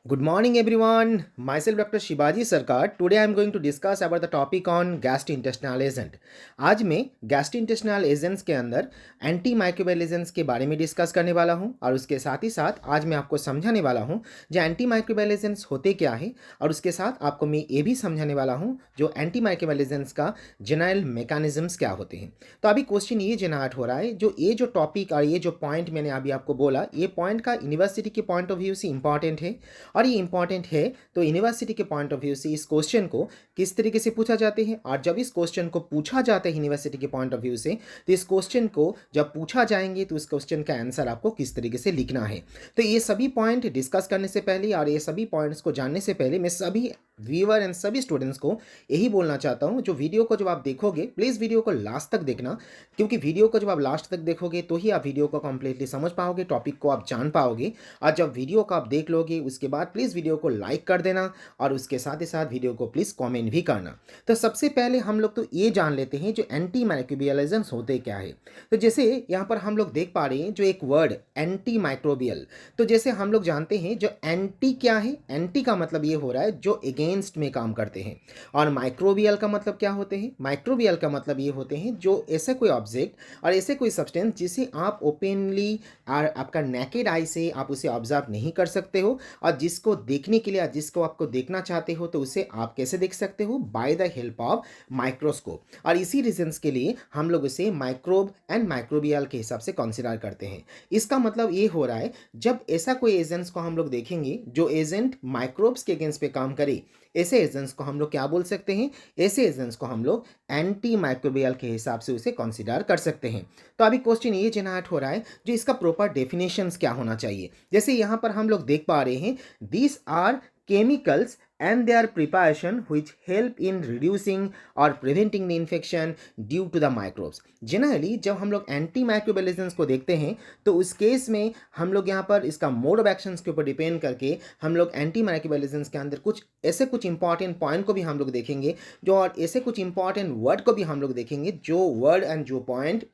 Good morning everyone. Myself Dr. Shivaji Sarkar. Today I am going to discuss about the topic on gastrointestinal agent. आज मैं gastrointestinal agents के अंदर anti microbial agents के बारे में discuss करने वाला हूं और उसके साथ ही साथ आज मैं आपको समझाने वाला हूं जो एंटी माइक्रोबियल एजेंट्स होते क्या है और उसके साथ आपको मैं ये भी समझाने वाला हूं जो एंटी माइक्रोबियल एजेंट्स का जनरल मैकेनिज्म्स क्या होते हैं। तो अभी क्वेश्चन ये जनरेट हो रहा है जो ये जो टॉपिक और ये जो पॉइंट मैंने अभी आपको बोला ये पॉइंट का यूनिवर्सिटी के पॉइंट ऑफ व्यू से इंपॉर्टेंट है और ये इंपॉर्टेंट है। तो यूनिवर्सिटी के पॉइंट ऑफ व्यू से इस क्वेश्चन को किस तरीके से पूछा जाते हैं और जब इस क्वेश्चन को पूछा जाता है यूनिवर्सिटी के पॉइंट ऑफ व्यू से तो इस क्वेश्चन को जब पूछा जाएंगे तो उस क्वेश्चन का आंसर आपको किस तरीके से लिखना है। तो ये सभी पॉइंट डिस्कस करने से पहले और ये सभी पॉइंट्स को जानने से पहले मैं सभी व्यूअर एंड सभी स्टूडेंट्स को यही बोलना चाहता हूँ जो वीडियो को जब आप देखोगे प्लीज़ वीडियो को लास्ट तक देखना, क्योंकि वीडियो को जब आप लास्ट तक देखोगे तो ही आप वीडियो को कंप्लीटली समझ पाओगे, टॉपिक को आप जान पाओगे। और जब वीडियो को आप देख लोगे उसके बाद प्लीज़ वीडियो को लाइक कर देना और उसके साथ ही साथ वीडियो को प्लीज़ कमेंट भी करना। तो सबसे पहले हम लोग तो ये जान लेते हैं जो एंटी माइक्रोबियल एजेंट्स होते क्या है। तो जैसे यहाँ पर हम लोग देख पा रहे हैं जो एक वर्ड एंटी माइक्रोबियल, तो जैसे हम लोग जानते हैं जो एंटी क्या है, एंटी का मतलब ये हो रहा है जो अगेंस्ट में काम करते हैं और माइक्रोबियल का मतलब क्या होते हैं, माइक्रोबियल का मतलब ये होते हैं जो ऐसे कोई ऑब्जेक्ट और ऐसे कोई सब्सटेंस जिसे आप ओपनली और आपका नेकेड आई से आप उसे ऑब्जर्व नहीं कर सकते हो और जिसको देखने के लिए जिसको आपको देखना चाहते हो तो उसे आप कैसे देख सकते हो, bye the help of microscope. और इसी रीजंस के लिए हम लोग उसे माइक्रोब एंड माइक्रोबियल के हिसाब से कंसिडर करते हैं। इसका मतलब ये हो रहा है जब ऐसा कोई एजेंट्स को हम लोग देखेंगे जो एजेंट माइक्रोब्स के अगेंस्ट पे काम करे, ऐसे एजेंट्स को हम लोग क्या बोल सकते हैं, ऐसे एजेंट्स को हम लोग एंटी माइक्रोबियल के हिसाब से उसे कंसिडर कर सकते हैं। तो अभी क्वेश्चन ये जनरेट हो रहा है जो इसका प्रॉपर डेफिनेशंस क्या होना चाहिए। जैसे यहाँ पर हम लोग देख पा रहे हैं this are chemicals and their preparation which help in reducing or preventing the infection due to the microbes। Generally जब हम लोग एंटी माइक्रोबियल एजेंट्स को देखते हैं तो उस केस में हम लोग यहाँ पर इसका मोड ऑफ एक्शंस के ऊपर डिपेंड करके हम लोग एंटी माइक्रोबियल एजेंट्स के अंदर कुछ इंपॉर्टेंट पॉइंट को भी हम लोग देखेंगे जो और ऐसे कुछ इंपॉर्टेंट वर्ड को भी हम लोग देखेंगे जो वर्ड एंड जो पॉइंट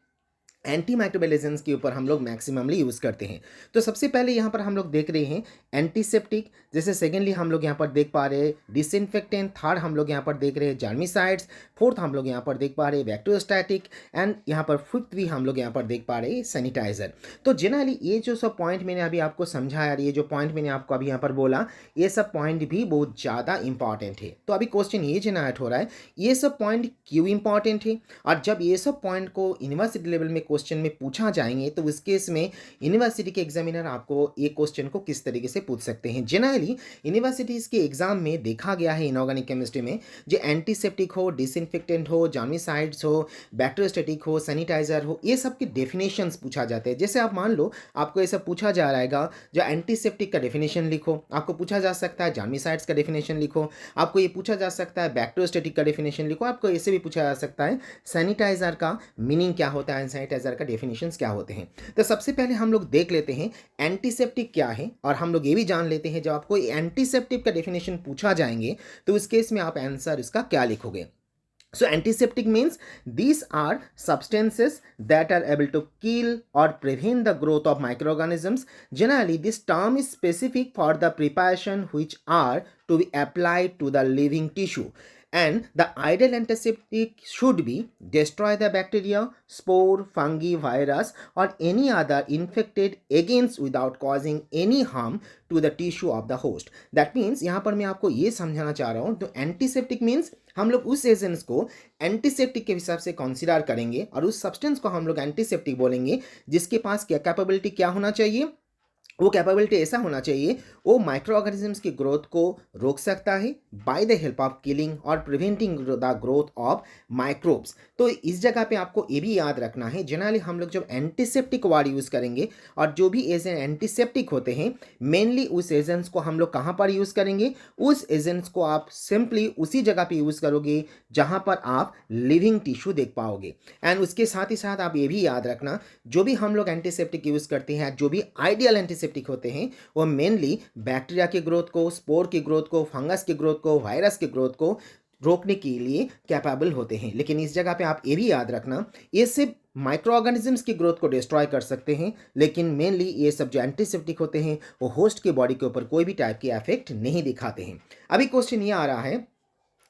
एंटी माइक्रोबियल एजेंट्स के ऊपर हम लोग मैक्सिममली यूज़ करते हैं। तो सबसे पहले यहाँ पर हम लोग देख रहे हैं एंटीसेप्टिक, जैसे सेकेंडली हम लोग यहाँ पर देख पा रहे हैं डिसइंफेक्टेंट, थर्ड हम लोग यहाँ पर देख रहे हैं जर्मिसाइड्स, फोर्थ हम लोग यहाँ पर देख पा रहे हैं बैक्टीरियोस्टैटिक एंड यहाँ पर फिफ्थ भी हम लोग यहाँ पर देख पा रहे हैं सैनिटाइजर। तो जनरली ये जो सब पॉइंट मैंने अभी आपको समझाया, ये जो पॉइंट मैंने आपको अभी यहाँ पर बोला, ये सब पॉइंट भी बहुत ज़्यादा इंपॉर्टेंट है। तो अभी क्वेश्चन ये जनरेट हो रहा है ये सब पॉइंट क्यों इंपॉर्टेंट है और जब ये सब पॉइंट को यूनिवर्सिटी लेवल में क्वेश्चन में पूछा जाएंगे तो उस केस में यूनिवर्सिटी के एग्जामिनर आपको ये क्वेश्चन को किस तरीके से पूछ सकते हैं। जनरली यूनिवर्सिटीज़ के एग्जाम में देखा गया है इनऑर्गेनिक केमिस्ट्री में जो एंटीसेप्टिक हो, डिसइंफेक्टेंट हो, जर्मिसाइड्स हो, बैक्टीरियोस्टैटिक हो, सैनिटाइजर हो, ये सब के डेफिनेशंस पूछा जाते हैं। जैसे आप मान लो आपको ये सब पूछा जा रहेगा जो एंटीसेप्टिक का डेफिनेशन लिखो, आपको पूछा जा सकता है जर्मिसाइड्स का डेफिनेशन लिखो, आपको ये पूछा जा सकता है बैक्टीरियोस्टैटिक का डेफिनेशन लिखो, आपको ऐसे भी पूछा जा सकता है सैनिटाइजर का मीनिंग क्या होता है, सैनिटाइजर का डेफिनेशंस क्या होते हैं। तो सबसे पहले हम लोग देख लेते हैं एंटीसेप्टिक क्या है और हम लोग ये भी जान लेते हैं जब आपको एंटीसेप्टिक का डेफिनेशन पूछा जाएंगे तो उस केस में आप आंसर इसका क्या लिखोगे। So antiseptic means these are substances that are able to kill or prevent the growth of microorganisms. Generally, this term is specific for the preparation which are to be applied to the living tissue. And the ideal antiseptic should be destroy the bacteria, spore, fungi, virus or any other infected agents without causing any harm to the tissue of the host. That means यहाँ पर मैं आपको ये समझाना चाह रहा हूँ तो एंटीसेप्टिक मीन्स हम लोग उस एजेंट्स को एंटीसेप्टिक के हिसाब से कंसीडर करेंगे और उस सब्सटेंस को हम लोग एंटीसेप्टिक बोलेंगे जिसके पास क्या कैपेबिलिटी क्या होना चाहिए, वो कैपेबिलिटी ऐसा होना चाहिए वो माइक्रो ऑर्गेनिजम्स की ग्रोथ को रोक सकता है by the help of killing और preventing the growth of microbes. तो इस जगह पे आपको ये भी याद रखना है जनरली हम लोग जब एंटीसेप्टिक वर्ड यूज़ करेंगे और जो भी एजेंट एंटीसेप्टिक होते हैं मेनली उस एजेंट्स को हम लोग कहाँ पर यूज़ करेंगे, उस एजेंट्स को आप सिंपली उसी जगह पे यूज़ करोगे जहाँ पर आप लिविंग टिश्यू देख पाओगे। एंड उसके साथ ही साथ आप ये भी याद रखना जो भी हम लोग एंटीसेप्टिक यूज़ करते हैं, जो भी आइडियल एंटीसेप्टिक होते हैं वो मेनली बैक्टीरिया की ग्रोथ को, स्पोर की ग्रोथ को, फंगस की ग्रोथ को, वायरस की ग्रोथ को रोकने के लिए कैपेबल होते हैं। लेकिन इस जगह पे आप ये भी याद रखना, ये सिर्फ माइक्रो ऑर्गेनिजम्स की ग्रोथ को डिस्ट्रॉय कर सकते हैं, लेकिन मेनली ये सब जो एंटीसेप्टिक होते हैं वो होस्ट के बॉडी के ऊपर कोई भी टाइप की इफेक्ट नहीं दिखाते हैं। अभी क्वेश्चन ये आ रहा है,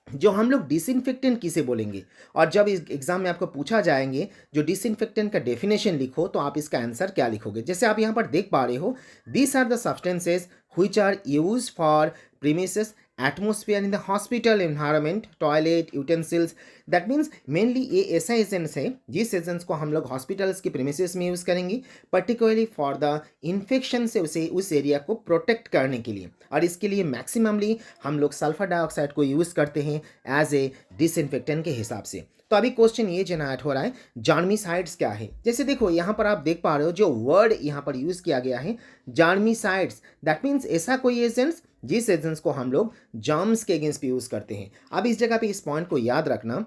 जो हम लोग डिसइंफेक्टेंट किसे बोलेंगे, और जब इस एग्जाम में आपको पूछा जाएंगे जो डिसइंफेक्टेंट का डेफिनेशन लिखो तो आप इसका आंसर क्या लिखोगे। जैसे आप यहाँ पर देख पा रहे हो, these are the substances which are use for premises atmosphere in the hospital environment toilet utensils. That means mainly ये ऐसा एजेंट्स है जिस एजेंट्स को हम लोग हॉस्पिटल्स के प्रीमिसेस में यूज़ करेंगे, पर्टिकुलरली फॉर द इन्फेक्शन से उसे उस एरिया को प्रोटेक्ट करने के लिए। और इसके लिए मैक्सिममली हम लोग सल्फर डाइऑक्साइड को यूज़ करते हैं एज ए डिसइंफेक्टेंट के हिसाब से। तो अभी क्वेश्चन ये जनरेट हो रहा है, जार्मिसाइड्स क्या है। जैसे देखो यहाँ पर आप देख पा रहे हो जो वर्ड यहाँ पर यूज़ किया गया है जार्मिसाइड्स, दैट मीन्स ऐसा कोई एजेंट्स जिस एजेंट्स को हम लोग जर्म्स के अगेंस्ट भी यूज़ करते हैं। अब इस जगह पे इस पॉइंट को याद रखना,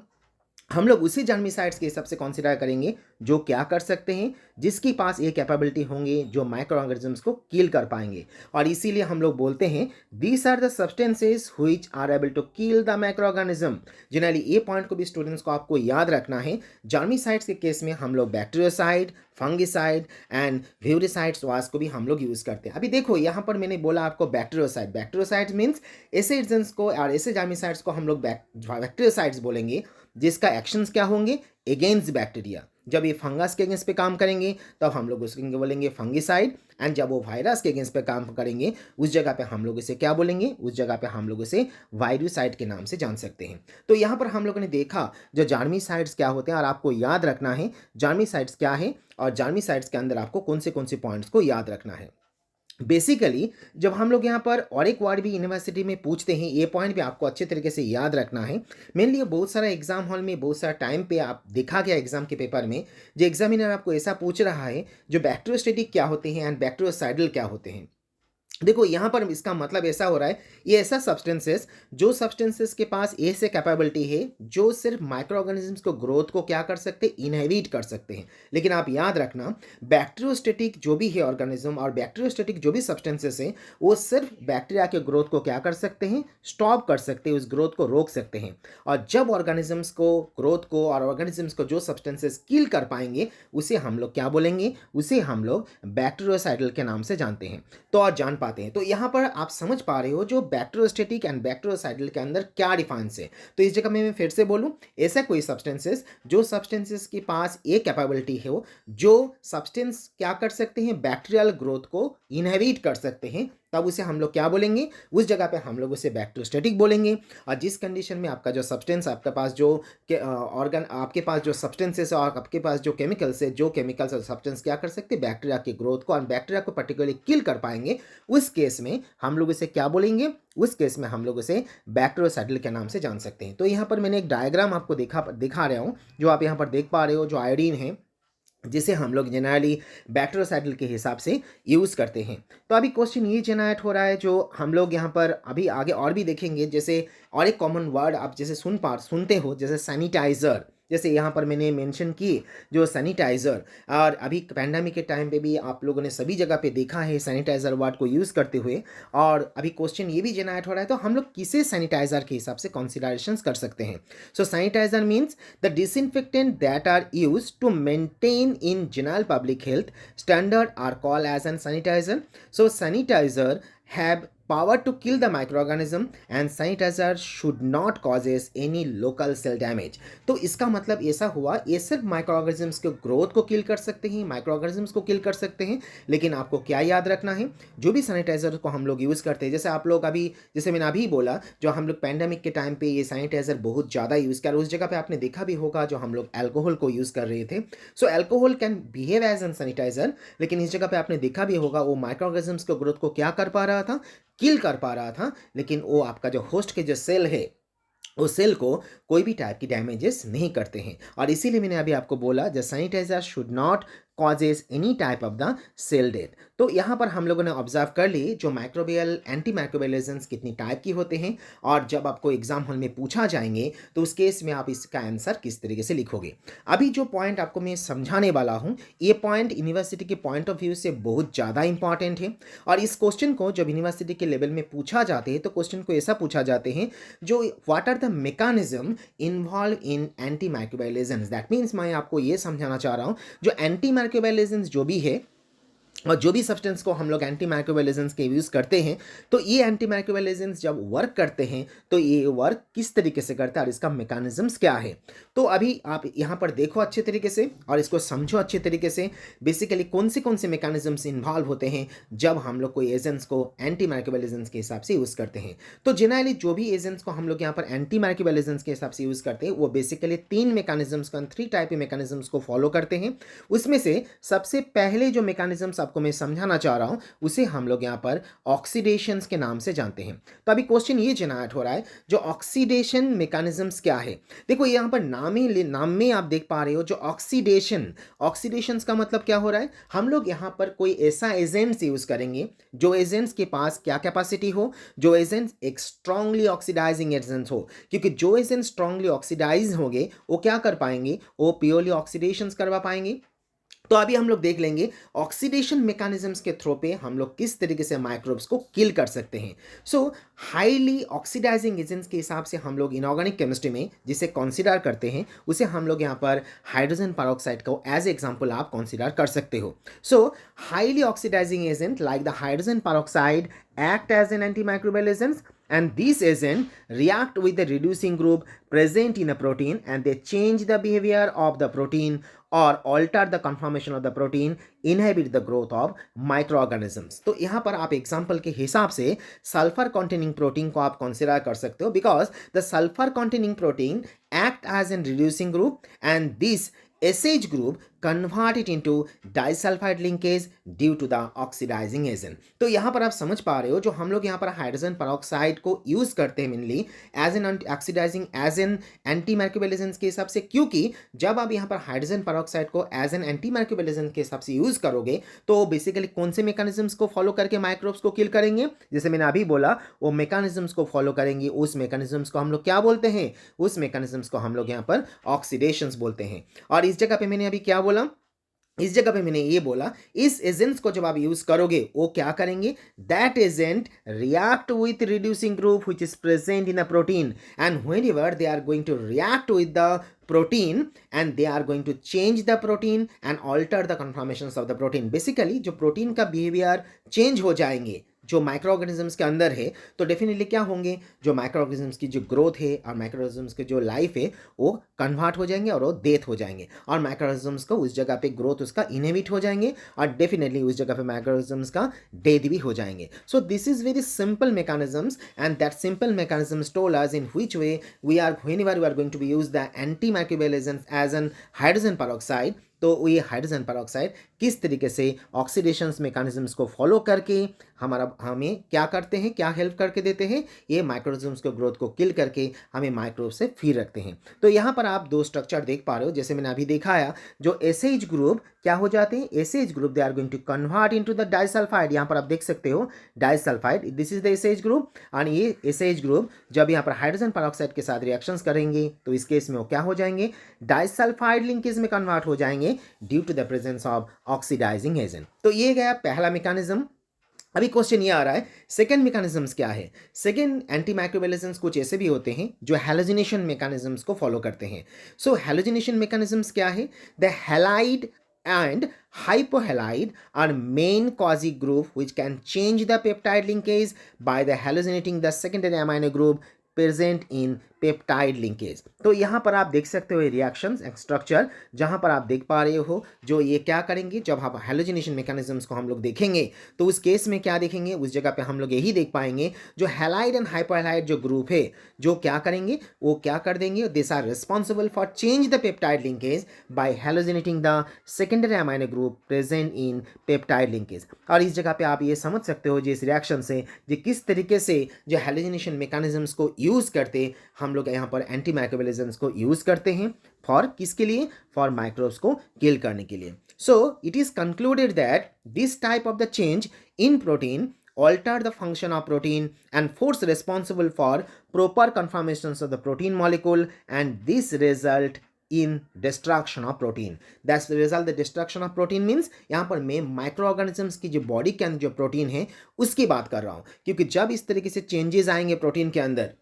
हम लोग उसी जर्मिसाइड्स के हिसाब से कंसीडर करेंगे जो क्या कर सकते हैं, जिसके पास ये कैपेबिलिटी होंगे जो माइक्रो ऑर्गेनिजम्स को किल कर पाएंगे। और इसीलिए हम लोग बोलते हैं these are the substances which are able to kill the microorganism. Generally ये पॉइंट को भी स्टूडेंट्स को आपको याद रखना है। जर्मिसाइड्स के केस में हम लोग बैक्टीरियोसाइड, फंगिसाइड एंड व्यूरिसाइड्स वास को भी हम लोग यूज़ करते हैं। अभी देखो यहाँ पर मैंने बोला आपको बैक्टीरियोसाइड, बैक्टीरियोसाइड मीन्स ऐसे एजेंट्स को और ऐसे जर्मिसाइड्स को हम लोग बैक्टीरियोसाइड्स बोलेंगे जिसका एक्शंस क्या होंगे, अगेंस्ट बैक्टीरिया। जब ये फंगस के अगेंस्ट पे काम करेंगे तब हम लोग उसके बोलेंगे फंगिसाइड, एंड जब वो वायरस के अगेंस्ट पे काम करेंगे उस जगह पे हम लोग इसे क्या बोलेंगे, उस जगह पे हम लोग इसे वायरुसाइड के नाम से जान सकते हैं। तो यहाँ पर हम लोगों ने देखा जो जार्मिसाइड्स क्या होते हैं, और आपको याद रखना है जार्मिसाइड्स क्या है और जार्मिसाइड्स के अंदर आपको कौन से पॉइंट्स को याद रखना है। बेसिकली जब हम लोग यहाँ पर और एक वर्ड भी यूनिवर्सिटी में पूछते हैं, ये पॉइंट भी आपको अच्छे तरीके से याद रखना है। मेनली बहुत सारा एग्जाम हॉल में बहुत सारा टाइम पे आप देखा गया एग्जाम के पेपर में, जो एग्जामिनर आपको ऐसा पूछ रहा है जो बैक्टीरियोस्टेटिक क्या होते हैं एंड बैक्टीरियोसाइडल क्या होते हैं। देखो यहाँ पर इसका मतलब ऐसा हो रहा है, ये ऐसा सब्सटेंसेस जो सब्सटेंसेस के पास ऐसे कैपेबिलिटी है जो सिर्फ माइक्रो ऑर्गेनिजम्स को ग्रोथ को क्या कर सकते हैं, इनहेबिट कर सकते हैं। लेकिन आप याद रखना बैक्टीरियोस्टेटिक जो भी है ऑर्गेनिज्म और बैक्टीरियोस्टेटिक जो भी सब्सटेंसेस हैं वो सिर्फ बैक्टीरिया के ग्रोथ को क्या कर सकते हैं, स्टॉप कर सकते हैं, उस ग्रोथ को रोक सकते हैं। और जब ऑर्गेनिजम्स को ग्रोथ को और ऑर्गेनिजम्स को जो सब्सटेंसेस किल कर पाएंगे उसे हम लोग क्या बोलेंगे, उसे हम लोग बैक्टीरियोसाइडल के नाम से जानते हैं। तो और जान पाते हैं। तो यहाँ पर आप समझ पा रहे हो जो बैक्टीरियोस्टेटिक एंड बैक्टीरियोसाइडल के अंदर क्या डिफरेंस है। तो इस जगह में मैं फिर से बोलूँ, ऐसा कोई सब्सटेंसेस जो सब्सटेंसेस के पास एक कैपेबिलिटी है जो सब्सटेंस क्या कर सकते हैं, बैक्टीरियल ग्रोथ को इनहेबिट कर सकते हैं, तब उसे हम लोग क्या बोलेंगे, उस जगह पे हम लोग उसे बैक्टीरियोस्टेटिक बोलेंगे। और जिस कंडीशन में आपका जो सब्सटेंस आपके पास जो ऑर्गन आपके पास जो सब्सटेंसेस और आपके पास जो केमिकल्स है, जो केमिकल्स और सब्सटेंस क्या कर सकते हैं, बैक्टीरिया की ग्रोथ को और बैक्टीरिया को पर्टिकुलरली किल कर पाएंगे, उस केस में हम लोग इसे क्या बोलेंगे, उस केस में हम लोग इसे बैक्टीरियोसाइडल के नाम से जान सकते हैं। तो यहाँ पर मैंने एक डायग्राम आपको दिखा रहा हूँ, जो आप यहाँ पर देख पा रहे हो, जो आयोडीन है जिसे हम लोग जनरली बैक्टीरियोसाइडल के हिसाब से यूज़ करते हैं। तो अभी क्वेश्चन ये जनरेट हो रहा है जो हम लोग यहाँ पर अभी आगे और भी देखेंगे। जैसे और एक कॉमन वर्ड आप जैसे सुनते हो, जैसे सैनिटाइज़र, जैसे यहाँ पर मैंने मेंशन की जो सैनिटाइज़र, और अभी पैंडेमिक के टाइम पे भी आप लोगों ने सभी जगह पे देखा है सैनिटाइज़र वर्ड को यूज़ करते हुए। और अभी क्वेश्चन ये भी जनरेट हो रहा है, तो हम लोग किसे सैनिटाइज़र के हिसाब से कंसिडरेशंस कर सकते हैं। So sanitizer means the disinfectant that are use to maintain in general public health standard are called as an sanitizer. So sanitizer have power to kill the microorganism and sanitizer should not causes any local cell damage. तो इसका मतलब ऐसा हुआ, ये सिर्फ microorganisms के growth को किल कर सकते हैं, माइक्रोऑर्गेनिजम्स को किल कर सकते हैं। लेकिन आपको क्या याद रखना है, जो भी सैनिटाइजर को हम लोग यूज़ करते हैं, जैसे आप लोग अभी जैसे मैंने अभी बोला, जो हम लोग पैंडेमिक के टाइम पे ये सैनिटाइजर बहुत ज़्यादा यूज़ कर, उस जगह पे आपने देखा भी होगा जो हम लोग अल्कोहल को यूज़ कर रहे थे। So alcohol can behave as an sanitizer, लेकिन इस जगह पे आपने देखा भी होगा वो माइक्रोऑर्गेनिजम्स के ग्रोथ को क्या कर पा रहा था, किल कर पा रहा था, लेकिन वो आपका जो होस्ट के जो सेल है उस सेल को कोई भी टाइप की डैमेजेस नहीं करते हैं। और इसीलिए मैंने अभी आपको बोला the sanitiser should not causes any type of the cell death. तो यहाँ पर हम लोगों ने ऑब्जर्व कर ली जो माइक्रोबियल एंटी माइक्रोबियल एजेंट्स कितनी टाइप की होते हैं, और जब आपको एग्जाम हॉल में पूछा जाएंगे तो उस केस में आप इसका आंसर किस तरीके से लिखोगे। अभी जो पॉइंट आपको मैं समझाने वाला हूँ, ये पॉइंट यूनिवर्सिटी के पॉइंट ऑफ व्यू से बहुत ज़्यादा इंपॉर्टेंट है। और इस क्वेश्चन को जब यूनिवर्सिटी के लेवल में पूछा जाते हैं तो क्वेश्चन को ऐसा पूछा जाते हैं जो what are the mechanism involve in antimicrobial agents. That means मैं आपको ये समझाना चाह रहा हूँ जो एंटी माइक्रोबियल एजेंट्स जो भी है और जो भी सब्सटेंस को हम लोग एंटी माइक्रोबियल एजेंट्स के यूज़ करते हैं, तो ये एंटी माइक्रोबियल एजेंट्स जब वर्क करते हैं तो ये वर्क किस तरीके से करता है और इसका मैकेनिज्म्स क्या है। तो अभी आप यहाँ पर देखो अच्छे तरीके से और इसको समझो अच्छे तरीके से, बेसिकली कौन से मैकेनिज्म्स इन्वॉल्व होते हैं जब हम लोग कोई एजेंट्स को एंटी माइक्रोबियल एजेंट्स के हिसाब से यूज़ करते हैं। तो जनरली जो भी एजेंट्स को हम लोग यहाँ पर एंटी माइक्रोबियल एजेंट्स के हिसाब से यूज़ करते हैं वो बेसिकली 3 मैकेनिज्म्स का 3 टाइप के मैकेनिज्म्स को फॉलो करते हैं। उसमें से सबसे पहले जो मैकेनिज्म्स आपको मैं समझाना चाह रहा हूं उसे हम लोग यहां पर ऑक्सीडेशंस के नाम से जानते हैं। तो अभी क्वेश्चन ये जनरेट हो रहा है जो ऑक्सीडेशन मैकेनिज्म्स क्या है। देखो यहां पर नाम में आप देख पा रहे हो जो ऑक्सीडेशंस का मतलब क्या हो रहा है, हम लोग यहां पर कोई ऐसा एजेंट्स यूज करेंगे जो एजेंट्स के पास क्या कैपेसिटी हो, जो एजेंट्स एक स्ट्रांगली ऑक्सीडाइजिंग एजेंट्स हो, क्योंकि जो एजेंट स्ट्रांगली ऑक्सीडाइज होंगे वो क्या कर पाएंगे, वो प्योरली ऑक्सीडेशंस करवा पाएंगे। तो अभी हम लोग देख लेंगे ऑक्सीडेशन मैकेनिज्म्स के थ्रू पे हम लोग किस तरीके से माइक्रोब्स को किल कर सकते हैं। सो हाईली ऑक्सीडाइजिंग एजेंट्स के हिसाब से हम लोग इनऑर्गेनिक केमिस्ट्री में जिसे कंसीडर करते हैं उसे हम लोग यहाँ पर हाइड्रोजन पेरोक्साइड को एज एग्जांपल आप कंसीडर कर सकते हो। So highly oxidising agent like the hydrogen peroxide act as an antimicrobial agents, and these agents react with the reducing group present in a protein and they change the behavior of the protein or alter the conformation of the protein, inhibit the growth of microorganisms। तो यहाँ पर आप example के हिसाब से sulphur containing protein को आप consider कर सकते हो, because the sulphur containing protein act as an reducing group and this SH group convert it into disulfide linkage due to the oxidizing agent। तो यहाँ पर आप समझ पा रहे हो जो हम लोग यहाँ पर हाइड्रोजन पेरोक्साइड को यूज करते हैं mainly as an oxidising as an antimicrobial agent के हिसाब से, क्योंकि जब आप यहाँ पर हाइड्रोजन पेरोक्साइड को as an antimicrobial agent के हिसाब से यूज करोगे तो बेसिकली कौन से मैकेनिज्म्स को फॉलो करके माइक्रोब्स को किल करेंगे, जैसे मैंने अभी बोला वो मैकेनिज्म्स को फॉलो करेंगे। उस मैकेनिज्म्स को हम लोग क्या बोलते हैं, उस मैकेनिज्म्स को हम लोग यहाँ पर ऑक्सीडेशंस बोलते हैं। और इस जगह पे मैंने अभी क्या बोला, इस जगह पे मैंने ये बोला इस एजेंट्स को जब आप यूज करोगे वो क्या करेंगे, that agent react with reducing group which is present in a protein and whenever they are going to react with the protein and they are going to change the protein and alter the conformations of the protein। Basically जो protein का behaviour change हो जाएंगे जो micro organisms के अंदर है, तो definitely क्या होंगे, जो माइक्रो ऑर्गेनिजम्स की जो ग्रोथ है और माइक्रो ऑर्गेनिजम्स की जो लाइफ है वो कन्वर्ट हो जाएंगे और वो डेथ हो जाएंगे, और माइक्रो ऑर्गेनिजम्स को उस जगह पे ग्रोथ उसका इनहिबिट हो जाएंगे और डेफिनेटली उस जगह पे माइक्रो ऑर्गेनिजम्स का डेथ भी हो जाएंगे। So this is very simple mechanisms and that simple mechanisms told us in which way we are whenever we are going to be use the antimicrobial agents as an hydrogen peroxide. तो ये hydrogen peroxide किस तरीके से oxidations mechanisms को follow करके हमें क्या करते हैं, क्या हेल्प करके देते हैं, ये माइक्रोऑर्गेनिजम्स को ग्रोथ को किल करके हमें माइक्रोब से फ्री रखते हैं। तो यहाँ पर आप दो स्ट्रक्चर देख पा रहे हो, जैसे मैंने अभी दिखाया जो एसएच ग्रुप क्या हो जाते हैं, SH group they are going to convert into the disulphide. यहाँ पर आप देख सकते हो disulphide, this is the SH group, और ये एसएच ग्रुप जब यहाँ पर हाइड्रोजन पेरोक्साइड के साथ रिएक्शंस करेंगे तो इस केस में वो क्या हो जाएंगे, डाइसल्फाइड लिंकेज में कन्वर्ट हो जाएंगे due to the presence of oxidising agent. तो ये गया पहला मैकेनिज्म। अभी क्वेश्चन ये आ रहा है सेकेंड मैकेनिज्म्स क्या है। सेकेंड एंटी माइक्रोबियल एजेंट्स कुछ ऐसे भी होते हैं जो हैलोजिनेशन मैकेनिज्म्स को फॉलो करते हैं। सो हैलोजिनेशन मैकेनिज्म्स क्या है, the halide and hypohalide are main quasi group which can change the peptide linkage by the halogenating the secondary amino group present in peptide linkage. तो यहाँ पर आप देख सकते हो रिएक्शंस स्ट्रक्चर, जहाँ पर आप देख पा रहे हो जो ये क्या करेंगे, जब हम हैलोजिनेशन मैकेनिज्म्स को हम लोग देखेंगे तो उस केस में क्या देखेंगे, उस जगह पे हम लोग यही देख पाएंगे जो हैलाइड एंड हाइपोहैलाइड जो ग्रुप है जो क्या करेंगे, वो क्या कर देंगे, this are responsible for change the peptide linkage by halogenating the secondary amino group present in peptide linkage. और इस जगह पे आप ये समझ सकते हो जिस रिएक्शन से जो किस तरीके से जो हैलोजिनेशन मैकेनिज्म्स को यूज करते हम लोग यहाँ पर एंटी माइक्रोबियल एजेंट्स को यूज करते हैं फॉर किसके लिए, फॉर माइक्रोब्स को किल करने के लिए। So it is concluded that this type of the change in protein alter the function of protein and force responsible for proper conformations of the protein molecule, and this result in destruction of protein. That's the result. The destruction of protein means यहाँ पर मैं micro organisms की जो body के अंदर जो protein है उसकी बात कर रहा हूँ, क्योंकि जब इस तरीके से चेंजेस आएंगे प्रोटीन के अंदर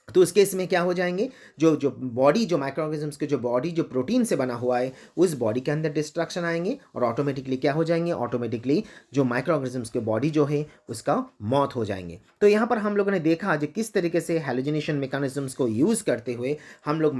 तो उस केस में क्या हो जाएंगे, जो जो बॉडी जो माइक्रो ऑर्गेनिजम्स के जो बॉडी जो प्रोटीन से बना हुआ है उस बॉडी के अंदर डिस्ट्रक्शन आएंगे और ऑटोमेटिकली क्या हो जाएंगे, ऑटोमेटिकली जो माइक्रो ऑर्गेनिजम्स के बॉडी जो है उसका मौत हो जाएंगे। तो यहाँ पर हम लोगों ने देखा जो किस तरीके से हेलोजिनेशन मैकेनिज्म्स को यूज़ करते हुए हम लोग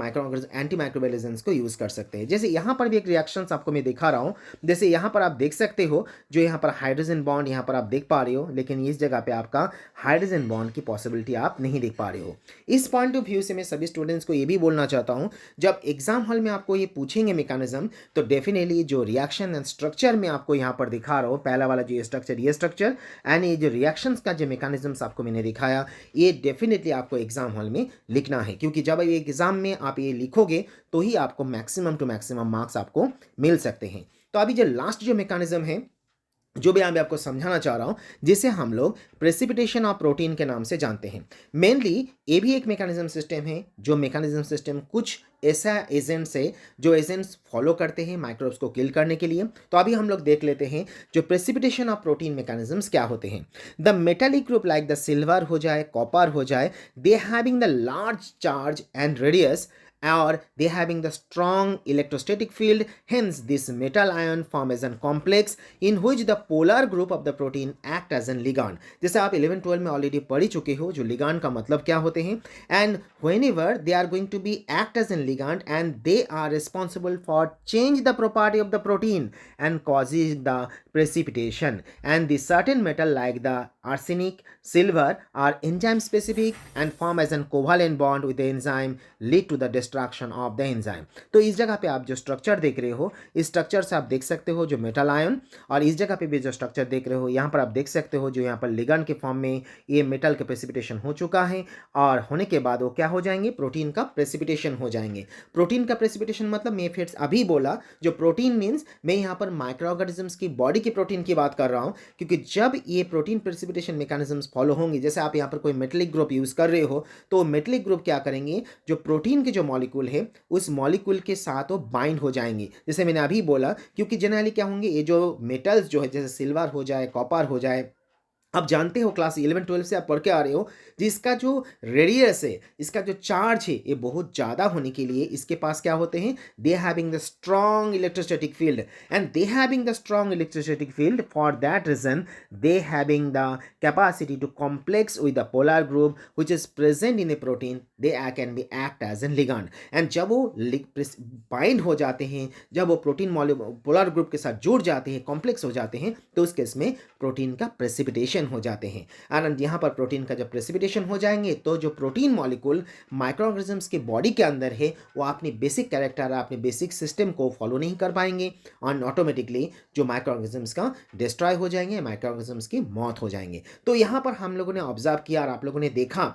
एंटी माइक्रोबियल एजेंट्स को यूज़ कर सकते हैं। जैसे यहाँ पर भी एक रिएक्शंस आपको मैं दिखा रहा हूँ, जैसे यहाँ पर आप देख सकते हो जो यहाँ पर हाइड्रोजन बॉन्ड यहाँ पर आप देख पा रहे हो, लेकिन इस जगह पे आपका हाइड्रोजन बॉन्ड की पॉसिबिलिटी आप नहीं देख पा रहे हो। इस पॉइंट ऑफ व्यू से मैं सभी स्टूडेंट्स को ये भी बोलना चाहता हूँ, जब एग्जाम हॉल में आपको ये पूछेंगे मैकेनिज्म तो डेफिनेटली जो रिएक्शन एंड स्ट्रक्चर में आपको यहाँ पर दिखा रहा हूँ, पहला वाला जो ये स्ट्रक्चर एंड ये जो रिएक्शंस का जो मैकेनिज्म्स आपको मैंने दिखाया ये डेफिनेटली आपको एग्जाम हॉल में लिखना है, क्योंकि जब ये एग्जाम में आप ये लिखोगे तो ही आपको मैक्सिमम टू मैक्सिमम मार्क्स आपको मिल सकते हैं। तो अभी जो लास्ट जो मैकेनिज्म है जो भी मैं आपको समझाना चाह रहा हूँ, जिसे हम लोग प्रेसिपिटेशन ऑफ प्रोटीन के नाम से जानते हैं। मेनली ये भी एक मैकेनिज्म सिस्टम है, जो मैकेनिज्म सिस्टम कुछ ऐसा एजेंट्स है जो एजेंट्स फॉलो करते हैं माइक्रोब्स को किल करने के लिए। तो अभी हम लोग देख लेते हैं जो प्रेसिपिटेशन ऑफ प्रोटीन मैकेनिज्म्स क्या होते हैं। The metallic group like the silver हो जाए, कॉपर हो जाए, दे having the large charge and radius or they having the strong electrostatic field, hence this metal ion form as a complex in which the polar group of the protein act as an ligand। जैसे आप 11-12 में already पढ़ ही चुके हो जो ligand का मतलब क्या होते हैं, and whenever they are going to be act as an ligand and they are responsible for change the property of the protein and causes the precipitation, and the certain metal like the arsenic, silver are enzyme specific and form as a covalent bond with the enzyme lead to the destruction of the enzyme। तो इस जगह पे आप जो structure देख रहे हो इस स्ट्रक्चर से आप देख सकते हो जो मेटल आयन, और इस जगह पे भी जो स्ट्रक्चर देख रहे हो यहाँ पर आप देख सकते हो जो यहाँ पर लिगैंड के फॉर्म में ये मेटल का प्रेसिपिटेशन हो चुका है, और होने के बाद वो क्या हो जाएंगे, प्रोटीन का प्रेसिपिटेशन हो जाएंगे। प्रोटीन का प्रेसिपिटेशन मतलब मैं फिर अभी बोला जो प्रोटीन मीन्स मैं यहाँ पर माइक्रो ऑर्गेनिजम्स की बॉडी के प्रोटीन की बात कर रहा हूँ, क्योंकि जब ये प्रोटीन प्रेसिपिटेशन मैकेनिज्म्स फॉलो होंगे, जैसे आप यहाँ पर कोई मेटलिक ग्रुप यूज़ कर रहे हो तो मेटलिक ग्रुप क्या करेंगे, जो प्रोटीन के जो मॉलिक्यूल है उस मॉलिक्यूल के साथ वो बाइंड हो जाएंगे। जैसे मैंने अभी बोला, क्योंकि जनरली क्या होंगे ये जो मेटल्स जो है जैसे सिल्वर हो जाए, कॉपर हो जाए, आप जानते हो क्लास 11-12 से आप पढ़ के आ रहे हो जिसका जो रेडियस है, इसका जो चार्ज है ये बहुत ज़्यादा होने के लिए इसके पास क्या होते हैं, they having the strong electrostatic field, and they having the strong electrostatic field for that reason they having the capacity to complex with the polar group which is present in the protein, they can be act as an ligand. And जब वो bind हो जाते हैं, जब वो protein polar group के साथ जुड़ जाते हैं, कॉम्प्लेक्स हो जाते हैं, तो उस केस में प्रोटीन का प्रेसिपिटेशन हो जाते हैं। और यहाँ पर प्रोटीन का जब प्रेसिपिटेशन हो जाएंगे तो जो प्रोटीन मॉलिक्यूल माइक्रो ऑर्गेनिजम्स के बॉडी के अंदर है वो अपनी बेसिक कैरेक्टर, अपने बेसिक सिस्टम को फॉलो नहीं कर पाएंगे और ऑटोमेटिकली जो माइक्रो ऑर्गेनिजम्स का डिस्ट्रॉय हो जाएंगे, माइक्रो ऑर्गेनिजम्स की मौत हो जाएंगे। तो यहाँ पर हम लोगों ने ऑब्जर्व किया और आप लोगों ने देखा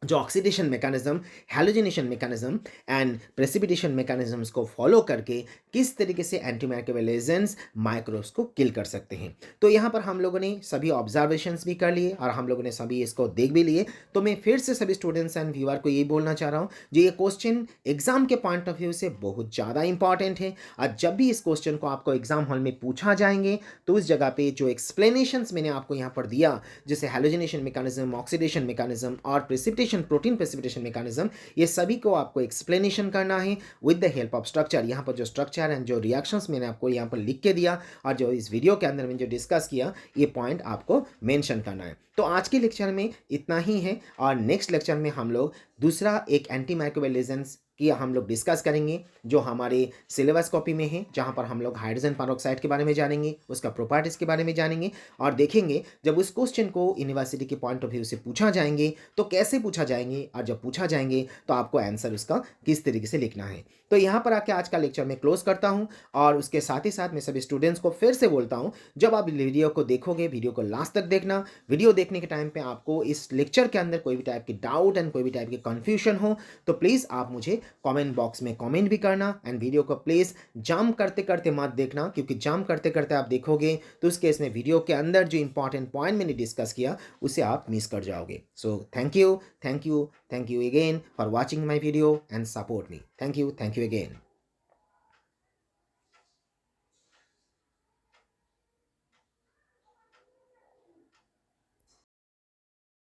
जो oxidation mechanism, halogenation mechanism and precipitation mechanisms को फॉलो करके किस तरीके से एंटीमाइक्रोबियल एजेंट्स माइक्रोब्स को किल कर सकते हैं। तो यहाँ पर हम लोगों ने सभी ऑब्जर्वेशंस भी कर लिए और हम लोगों ने सभी इसको देख भी लिए। तो मैं फिर से सभी स्टूडेंट्स एंड व्यूअर को ये बोलना चाह रहा हूँ जो ये क्वेश्चन एग्जाम के पॉइंट ऑफ व्यू से बहुत ज़्यादा इंपॉर्टेंट है, और जब भी इस क्वेश्चन को आपको एग्जाम हॉल में पूछा जाएंगे तो उस जगह पे जो एक्सप्लेनेशंस मैंने आपको यहाँ पर दिया, जैसे हैलोजिनेशन मैकेनिज्म, ऑक्सीडेशन मैकेनिज्म और प्रेसिपिटेशन प्रोटीन प्रेसिपिटेशन मैकेनिज्म, ये सभी को आपको एक्सप्लेनेशन करना है with the help of structure. यहाँ पर जो स्ट्रक्चर एंड जो रिएक्शंस मैंने आपको यहाँ पर लिख के दिया और जो इस वीडियो के अंदर मैंने जो डिस्कस किया ये पॉइंट आपको मेंशन करना है। तो आज के लेक्चर में इतना ही है, और नेक्स्ट लेक्चर में हम लोग दूसरा एक एंटीमाइक्रोबियल एजेंट्स कि हम लोग डिस्कस करेंगे जो हमारे सिलेबस कॉपी में है, जहाँ पर हम लोग हाइड्रोजन पेरोक्साइड के बारे में जानेंगे, उसका प्रॉपर्टीज के बारे में जानेंगे और देखेंगे जब उस क्वेश्चन को यूनिवर्सिटी के पॉइंट ऑफ व्यू से पूछा जाएंगे तो कैसे पूछा जाएंगे, और जब पूछा जाएंगे तो आपको आंसर उसका किस तरीके से लिखना है। तो यहाँ पर आके आज का लेक्चर मैं क्लोज करता हूँ, और उसके साथ ही साथ मैं सभी स्टूडेंट्स को फिर से बोलता हूँ जब आप वीडियो को देखोगे वीडियो को लास्ट तक देखना। वीडियो देखने के टाइम पे आपको इस लेक्चर के अंदर कोई भी टाइप की डाउट एंड कोई भी टाइप की कन्फ्यूजन हो तो प्लीज़ आप मुझे कमेंट बॉक्स में कमेंट भी करना एंड वीडियो को प्लीज़ जंप करते करते मत देखना, क्योंकि जंप करते करते आप देखोगे तो उस केस में वीडियो के अंदर जो इंपॉर्टेंट पॉइंट मैंने डिस्कस किया उसे आप मिस कर जाओगे। So thank you again for watching my video and support me. Thank you again.